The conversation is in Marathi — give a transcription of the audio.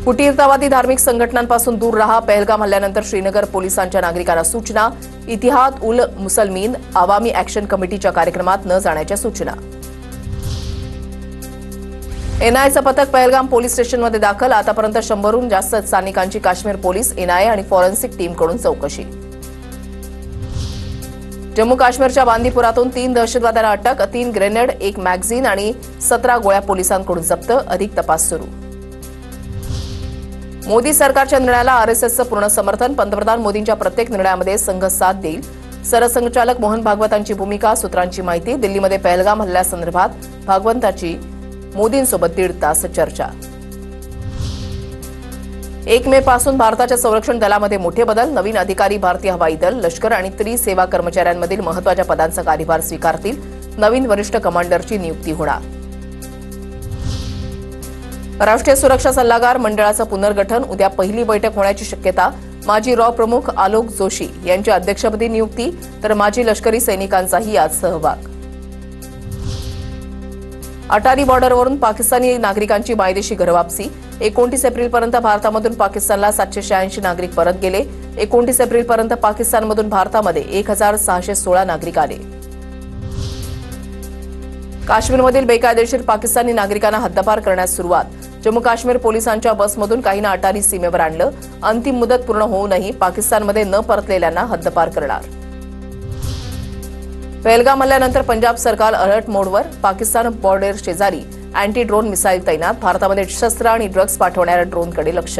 फुटीरतावादी धार्मिक संघटनांपासून दूर रहा. पहलगाम हल्ल्यानंतर श्रीनगर पोलिसांच्या नागरिकांना सूचना. इतिहाद उल मुसलमीन आवामी ॲक्शन कमिटीच्या कार्यक्रमात न जाण्याच्या सूचना. एनआयचं पथक पहलगाम पोलीस स्टेशनमध्ये दाखल. आतापर्यंत 100हून जास्त स्थानिकांची काश्मीर पोलीस, एनआयए आणि फॉरेन्सिक टीमकडून चौकशी. जम्मू काश्मीरच्या बांदीपुरातून 3 दहशतवाद्यांना अटक. 3 ग्रेनेड, 1 मॅगझीन आणि 17 गोळ्या पोलिसांकडून जप्त. अधिक तपास सुरू. मोदी सरकारच्या निर्णयाला आरएसएसचं पूर्ण समर्थन. पंतप्रधान मोदींच्या प्रत्येक निर्णयामध्ये संघ साथ देईल. सरसंघचालक मोहन भागवतांची भूमिका. सूत्रांची माहिती. दिल्लीमध्ये पहलगाम हल्ल्यासंदर्भात भागवतांची मोदींसोबत 1.5 तास चर्चा. 1 मे पासून भारताच्या संरक्षण दलामध्ये मोठे बदल. नवीन अधिकारी भारतीय हवाई दल, लष्कर आणि त्रिसेवा कर्मचाऱ्यांमधील महत्वाच्या पदांचा कार्यभार स्वीकारतील. नवीन वरिष्ठ कमांडरची नियुक्ती होणार. राष्ट्रीय सुरक्षा सल्लागार मंडळाचं पुनर्गठन. उद्या पहिली बैठक होण्याची शक्यता. माजी रॉ प्रमुख आलोक जोशी यांच्या अध्यक्षपदी नियुक्ती, तर माजी लष्करी सैनिकांचाही यात सहभाग. अटारी बॉर्डरवरून पाकिस्तानी नागरिकांची मायदेशी घरवापसी. 29 एप्रिलपर्यंत भारतामधून पाकिस्तानला 786 नागरिक परत गेले. 29 एप्रिलपर्यंत पाकिस्तानमधून भारतामध्ये 1616 नागरिक आले. काश्मीरमधील बेकायदेशीर पाकिस्तानी नागरिकांना हद्दपार करण्यास सुरुवात. जम्मू काश्मीर पोलिसांच्या बसमधून काहींना अटारी सीमेवर आणलं. अंतिम मुदत पूर्ण होऊनही पाकिस्तानमध्ये न परतलेल्यांना हद्दपार करणार. पहलगाम हल्ल्यानंतर पंजाब सरकार अलर्ट मोडवर. पाकिस्तान बॉर्डर शेजारी अँटी ड्रोन मिसाईल तैनात. भारतामध्ये शस्त्र आणि ड्रग्ज पाठवणाऱ्या ड्रोनकडे लक्ष.